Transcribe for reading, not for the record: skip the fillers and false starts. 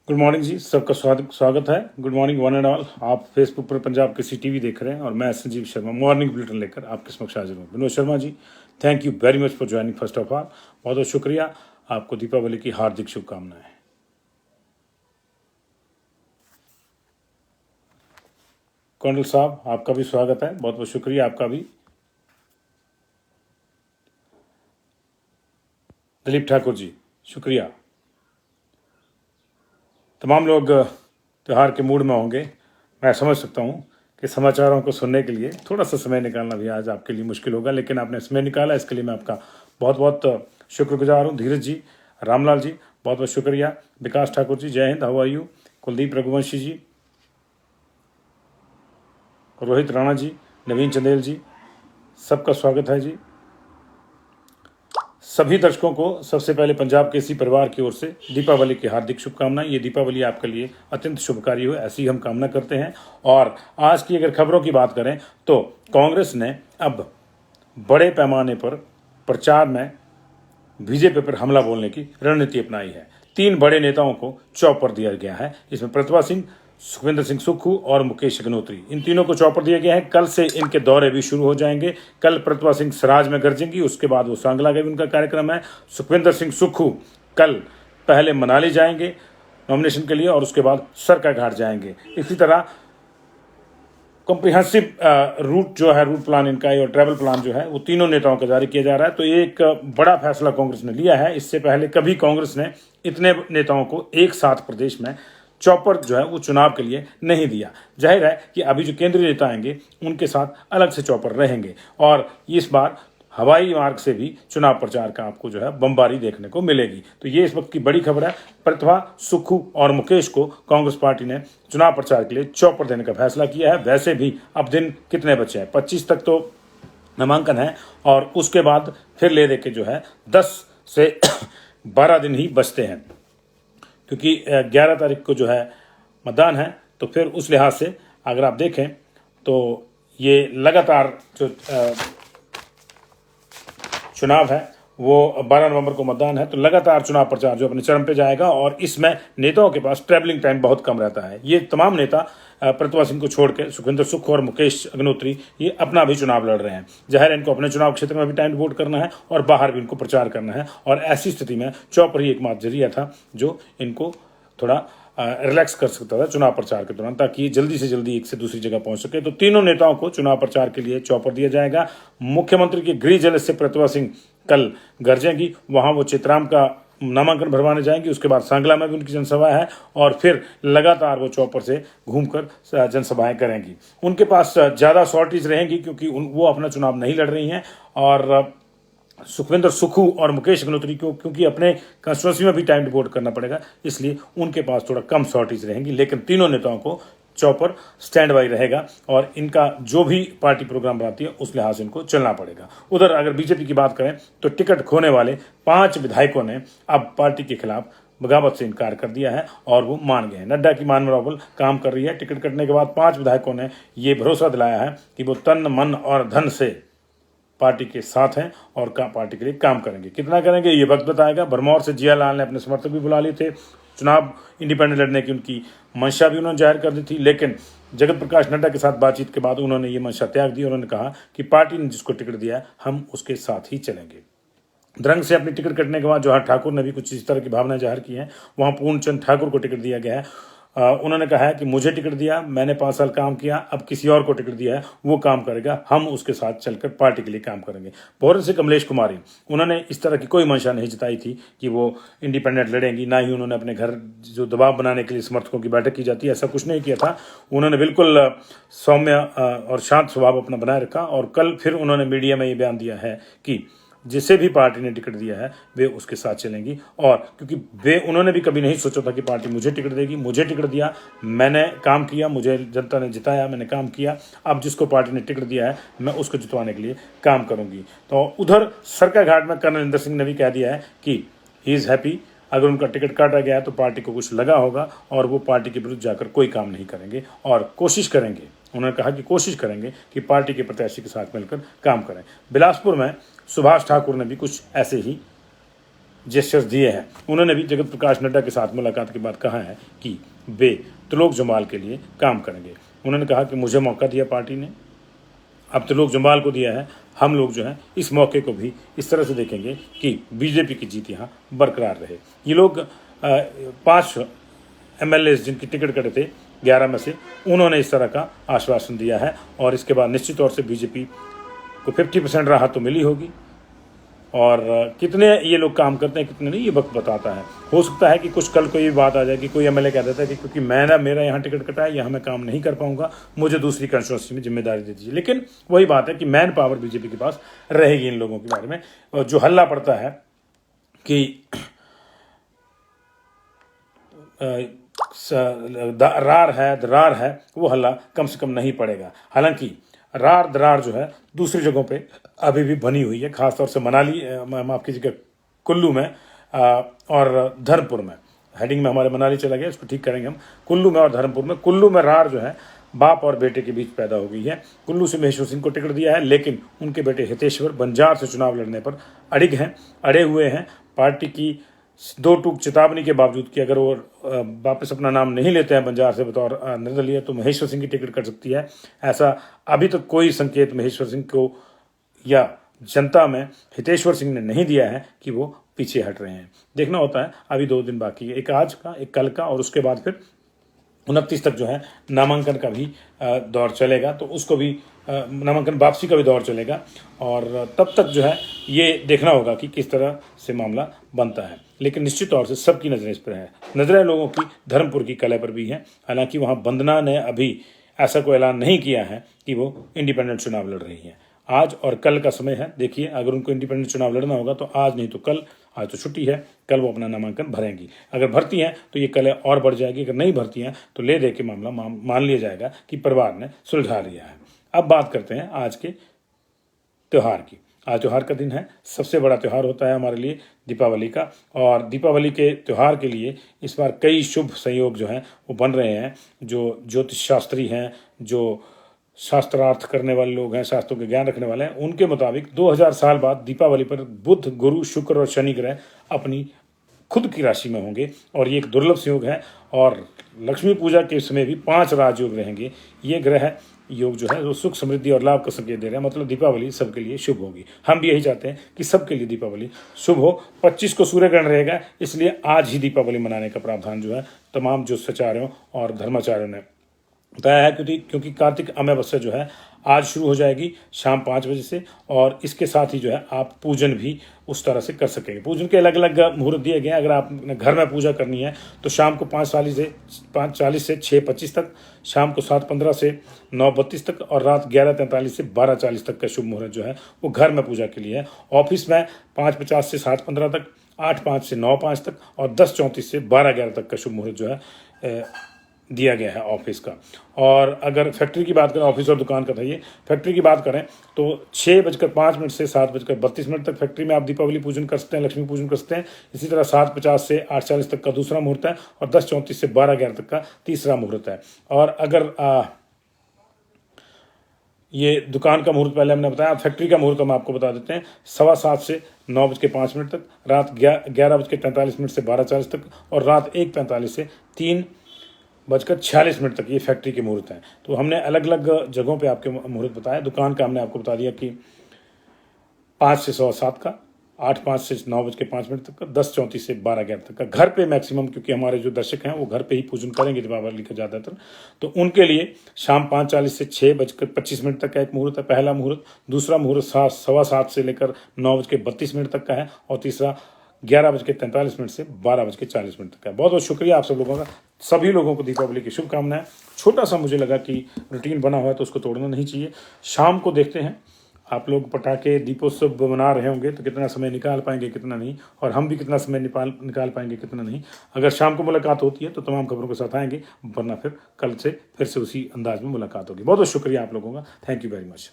Good morning जी, सबका स्वागत स्वागत है। Good morning one and all. आप फेसबुक पर पंजाब केसरी टीवी देख रहे हैं और मैं संजीव शर्मा मॉर्निंग बुलेटिन लेकर आपके समक्ष हाजिर हूँ। Vinod Sharma ji, thank you very much for joining. First of all बहुत बहुत शुक्रिया, आपको दीपावली की हार्दिक शुभकामनाएं। कर्नल साहब, आपका भी स्वागत है, बहुत बहुत शुक्रिया आपका भी। दिलीप ठाकुर जी, शुक्रिया। तमाम लोग त्यौहार के मूड में होंगे, मैं समझ सकता हूँ कि समाचारों को सुनने के लिए थोड़ा सा समय निकालना भी आज आपके लिए मुश्किल होगा, लेकिन आपने समय निकाला, इसके लिए मैं आपका बहुत बहुत शुक्रगुजार हूँ। धीरज जी, रामलाल जी, बहुत बहुत शुक्रिया। विकास ठाकुर जी, जय हिंद, how are you. Kuldeep Raghuvanshi ji, Rohit Rana ji, Naveen Chandel ji, सबका स्वागत है जी। सभी दर्शकों को सबसे पहले पंजाब केसरी परिवार की ओर से दीपावली की हार्दिक शुभकामनाएं। ये दीपावली आपके लिए अत्यंत शुभकारी हो, ऐसी हम कामना करते हैं। और आज की अगर खबरों की बात करें तो कांग्रेस ने अब बड़े पैमाने पर प्रचार में बीजेपी पर हमला बोलने की रणनीति अपनाई है। 3 बड़े नेताओं को चौपर दिया गया है। इसमें प्रतिभा सिंह, सुखविंदर सिंह सुक्खू और मुकेश अग्निहोत्री, इन तीनों को चौपर दिया गया है। कल से इनके दौरे भी शुरू हो जाएंगे। कल प्रतिभा सिंह सराज में गरजेंगी, उसके बाद वो सांगला का भी उनका कार्यक्रम है। सुखविंदर सिंह सुक्खू कल पहले मनाली जाएंगे नॉमिनेशन के लिए और उसके बाद सरका घाट जाएंगे। इसी तरह कॉम्प्रिहेंसिव रूट जो है, रूट प्लान इनका और ट्रैवल प्लान जो है वो तीनों नेताओं का जारी किया जा रहा है। तो ये एक बड़ा फैसला कांग्रेस ने लिया है। इससे पहले कभी कांग्रेस ने इतने नेताओं को एक साथ प्रदेश में चौपर जो है वो चुनाव के लिए नहीं दिया। जाहिर है कि अभी जो केंद्रीय नेता आएंगे उनके साथ अलग से चौपर रहेंगे और इस बार हवाई मार्ग से भी चुनाव प्रचार का आपको जो है बमबारी देखने को मिलेगी। तो ये इस वक्त की बड़ी खबर है। प्रतिभा, सुक्खू और मुकेश को कांग्रेस पार्टी ने चुनाव प्रचार के लिए चौपर देने का फैसला किया है। वैसे भी अब दिन कितने बचे हैं, 25 तक तो नामांकन है और उसके बाद फिर ले दे के जो है 10 से 12 दिन ही बचते हैं, क्योंकि 11 तारीख को जो है मतदान है। तो फिर उस लिहाज से अगर आप देखें तो ये लगातार जो चुनाव है वो 12 नवंबर को मतदान है, तो लगातार चुनाव प्रचार जो अपने चरम पे जाएगा और इसमें नेताओं के पास ट्रैवलिंग टाइम बहुत कम रहता है। ये तमाम नेता प्रतिभा सिंह को छोड़ के सुखविंदर सुक्खू और मुकेश अग्निहोत्री ये अपना भी चुनाव लड़ रहे हैं। जाहिर है इनको अपने चुनाव क्षेत्र में भी टाइम डिवोट करना है और बाहर भी इनको प्रचार करना है और ऐसी स्थिति में चौपर ही एकमात्र जरिया था जो इनको थोड़ा रिलैक्स कर सकता था चुनाव प्रचार के दौरान, ताकि जल्दी से जल्दी एक से दूसरी जगह पहुंच सके। तो तीनों नेताओं को चुनाव प्रचार के लिए चौपर दिया जाएगा। मुख्यमंत्री के गृह जिले से प्रतिभा सिंह कल गरजेंगी, वहां वो चित्राम का नामांकन भरवाने जाएंगी। उसके बाद सांगला में भी उनकी जनसभा है और फिर लगातार वो चौपर से घूमकर जनसभाएं करेंगी। उनके पास ज़्यादा शॉर्टेज रहेंगी क्योंकि वो अपना चुनाव नहीं लड़ रही हैं और सुखविंदर सुक्खू और मुकेश अग्निहोत्री को क्योंकि अपने कंस्टिट्यूंसी में भी टाइम डिवोट करना पड़ेगा, इसलिए उनके पास थोड़ा कम शॉर्टेज रहेंगी। लेकिन तीनों नेताओं को चौपर स्टैंड बाई रहेगा और इनका जो भी पार्टी प्रोग्राम बनाती है उस लिहाज से इनको चलना पड़ेगा। उधर अगर बीजेपी की बात करें तो टिकट खोने वाले 5 विधायकों ने अब पार्टी के खिलाफ बगावत से इनकार कर दिया है और वो मान गए हैं। नड्डा की मनोबल काम कर रही है। टिकट कटने के बाद 5 विधायकों ने ये भरोसा दिलाया है कि वो तन, मन और धन से पार्टी के साथ हैं और पार्टी के लिए काम करेंगे। कितना करेंगे ये वक्त बताएगा। भरमौर से जिया लाल ने अपने समर्थक भी बुला लिए थे। चुनाव इंडिपेंडेंट लड़ने की उनकी मंशा भी उन्होंने जाहिर कर दी थी, लेकिन जगत प्रकाश नड्डा के साथ बातचीत के बाद उन्होंने ये मंशा त्याग दी। उन्होंने कहा कि पार्टी ने जिसको टिकट दिया है हम उसके साथ ही चलेंगे। द्रंग से अपनी टिकट कटने के बाद जहां ठाकुर ने भी कुछ इस तरह की भावना जाहिर की है, वहां पूर्णचंद ठाकुर को टिकट दिया गया है। उन्होंने कहा है कि मुझे टिकट दिया, मैंने 5 साल काम किया, अब किसी और को टिकट दिया है, वो काम करेगा, हम उसके साथ चलकर पार्टी के लिए काम करेंगे। भोरन से कमलेश कुमारी, उन्होंने इस तरह की कोई मंशा नहीं जताई थी कि वो इंडिपेंडेंट लड़ेंगी, ना ही उन्होंने अपने घर जो दबाव बनाने के लिए समर्थकों की बैठक की जाती है ऐसा कुछ नहीं किया था। उन्होंने बिल्कुल सौम्य और शांत स्वभाव अपना बनाए रखा और कल फिर उन्होंने मीडिया में ये बयान दिया है कि जिसे भी पार्टी ने टिकट दिया है वे उसके साथ चलेंगी। और क्योंकि उन्होंने भी कभी नहीं सोचा था कि पार्टी मुझे टिकट देगी, मुझे टिकट दिया, मैंने काम किया, मुझे जनता ने जिताया, मैंने काम किया, अब जिसको पार्टी ने टिकट दिया है मैं उसको जितवाने के लिए काम करूंगी। तो उधर सरका घाट में कर्नल इंदर सिंह ने भी कह दिया है कि ही इज़ हैप्पी। अगर उनका टिकट काटा गया तो पार्टी को कुछ लगा होगा और वो पार्टी के विरुद्ध जाकर कोई काम नहीं करेंगे और कोशिश करेंगे, उन्होंने कहा कि कोशिश करेंगे कि पार्टी के प्रत्याशी के साथ मिलकर काम करें। बिलासपुर में सुभाष ठाकुर ने भी कुछ ऐसे ही जेस्चर्स दिए हैं। उन्होंने भी जगत प्रकाश नड्डा के साथ मुलाकात के बाद कहा है कि वे त्रिलोक जम्वाल के लिए काम करेंगे। उन्होंने कहा कि मुझे मौका दिया पार्टी ने, अब त्रिलोक जम्वाल को दिया है, हम लोग जो है इस मौके को भी इस तरह से देखेंगे कि बीजेपी की जीत यहाँ बरकरार रहे। ये लोग 5 MLAs जिनकी टिकट कटे थे 11 में से, उन्होंने इस तरह का आश्वासन दिया है और इसके बाद निश्चित तौर से बीजेपी को 50% राहत तो मिली होगी। और कितने ये लोग काम करते हैं कितने नहीं, ये वक्त बताता है। हो सकता है कि कुछ कल को ये बात आ जाए कि कोई MLA कह देता है कि क्योंकि मेरा यहाँ टिकट कटा है, यहाँ मैं काम नहीं कर पाऊंगा, मुझे दूसरी कंस्टिट्यूंसी में जिम्मेदारी दे दीजिए। लेकिन वही बात है कि मैन पावर बीजेपी के पास रहेगी इन लोगों के बारे में। और जो हल्ला पड़ता है कि दरार है, वो हल्ला कम से कम नहीं पड़ेगा। हालांकि रार दरार जो है दूसरी जगहों पे अभी भी बनी हुई है, खासतौर से मनाली, माफ कीजिएगा, कुल्लू में और धर्मपुर में। हेडिंग में हमारे मनाली चला गया, इसको ठीक करेंगे हम। कुल्लू में और धर्मपुर में, कुल्लू में रार जो है बाप और बेटे के बीच पैदा हो गई है। कुल्लू से महेश्वर सिंह को टिकट दिया है, लेकिन उनके बेटे हितेश्वर बंजार से चुनाव लड़ने पर अड़े हुए हैं। पार्टी की 2 टूक चेतावनी के बावजूद कि अगर वो वापस अपना नाम नहीं लेते हैं बंजार से बतौर निर्दलीय, तो महेश्वर सिंह की टिकट कट सकती है। ऐसा अभी तक कोई संकेत महेश्वर सिंह को या जनता में हितेश्वर सिंह ने नहीं दिया है कि वो पीछे हट रहे हैं। देखना होता है, अभी 2 दिन बाकी है, एक आज का, एक कल का, और उसके बाद फिर 29 तक जो है नामांकन का भी दौर चलेगा, तो उसको भी नामांकन वापसी का भी दौर चलेगा। और तब तक जो है ये देखना होगा कि किस तरह से मामला बनता है। लेकिन निश्चित तौर से सबकी नज़रें इस पर है। नज़रें लोगों की धर्मपुर की कलह पर भी हैं। हालांकि वहाँ वंदना ने अभी ऐसा कोई ऐलान नहीं किया है कि वो इंडिपेंडेंट चुनाव लड़ रही हैं। आज और कल का समय है, देखिए अगर उनको इंडिपेंडेंट चुनाव लड़ना होगा तो आज नहीं तो कल। आज तो छुट्टी है, कल वो अपना नामांकन भरेंगी। अगर भरती हैं तो ये कल और बढ़ जाएगी, अगर नहीं भरती हैं तो ले दे के मामला मान लिया जाएगा कि परिवार ने सुलझा लिया है। अब बात करते हैं आज के त्यौहार की। आज त्यौहार का दिन है, सबसे बड़ा त्यौहार होता है हमारे लिए दीपावली का। और दीपावली के त्यौहार के लिए इस बार कई शुभ संयोग जो हैं वो बन रहे हैं। जो ज्योतिष शास्त्री हैं, जो शास्त्रार्थ करने वाले लोग हैं, शास्त्रों के ज्ञान रखने वाले हैं, उनके मुताबिक 2000 साल बाद दीपावली पर बुध, गुरु, शुक्र और शनि ग्रह अपनी खुद की राशि में होंगे और ये एक दुर्लभ संयोग है। और लक्ष्मी पूजा के समय भी 5 राजयोग रहेंगे। ये ग्रह योग जो है वो सुख, समृद्धि और लाभ का संकेत दे रहे हैं। मतलब दीपावली सबके लिए शुभ होगी। हम भी यही चाहते हैं कि सबके लिए दीपावली शुभ हो। 25 को सूर्य ग्रहण रहेगा, इसलिए आज ही दीपावली मनाने का प्रावधान जो है तमाम ज्योतिषाचार्यों और धर्माचार्यों ने बताया है। क्योंकि कार्तिक अमावस्या जो है आज शुरू हो जाएगी शाम 5 बजे से, और इसके साथ ही जो है आप पूजन भी उस तरह से कर सकेंगे। पूजन के अलग अलग मुहूर्त दिए गए हैं। अगर आपने घर में पूजा करनी है तो शाम को 5:40 से 6:25 तक, शाम को 7:15 से 9:32 तक, और रात 11:43 से 12:40 तक का शुभ मुहूर्त जो है वो घर में पूजा के लिए है। ऑफिस में 5:50 से 7:15 तक, 8:05 से 9:05 तक और 10:34 से 12:11 तक का शुभ मुहूर्त जो है दिया गया है ऑफिस का। और अगर फैक्ट्री की बात करें, ऑफिस और दुकान का था ये, फैक्ट्री की बात करें तो 6:05 से 7:32 तक फैक्ट्री में आप दीपावली पूजन कर सकते हैं, लक्ष्मी पूजन कर सकते हैं। इसी तरह 7:50 से 8:40 तक का दूसरा मुहूर्त है और 10:34 से 12:11 तक का तीसरा मुहूर्त है। और अगर ये दुकान का मुहूर्त पहले हमने बताया, फैक्ट्री का मुहूर्त हम आपको बता देते हैं। 7:15 से 9:05 तक, रात 11:43 से 12:40 तक और रात 1:45 से 3:46 तक ये फैक्ट्री के मुहूर्त हैं। तो हमने अलग अलग जगहों पे आपके मुहूर्त बताया। दुकान का हमने आपको बता दिया कि 5 से 7:15 का, 8:05 से 9:05 तक का, 10:34 से 12:11 तक का। घर पे मैक्सिमम, क्योंकि हमारे जो दर्शक हैं वो घर पे ही पूजन करेंगे दीपावली का ज़्यादातर, तो उनके लिए शाम 5:40 से 6:25 तक का एक मुहूर्त है, पहला मुहूर्त। दूसरा मुहूर्त 7:15 से लेकर 9:32 तक का है और तीसरा 11:43 से 12:40 तक का है। बहुत बहुत शुक्रिया आप सब लोगों का। सभी लोगों को दीपावली की शुभकामनाएं। छोटा सा मुझे लगा कि रूटीन बना हुआ है तो उसको तोड़ना नहीं चाहिए। शाम को देखते हैं आप लोग पटाखे दीपोत्सव मना रहे होंगे तो कितना समय निकाल पाएंगे कितना नहीं, और हम भी कितना समय निकाल पाएंगे कितना नहीं। अगर शाम को मुलाकात होती है तो तमाम खबरों के साथ आएंगे, वरना फिर कल से फिर से उसी अंदाज में मुलाकात होगी। बहुत बहुत शुक्रिया आप लोगों का। Thank you very much.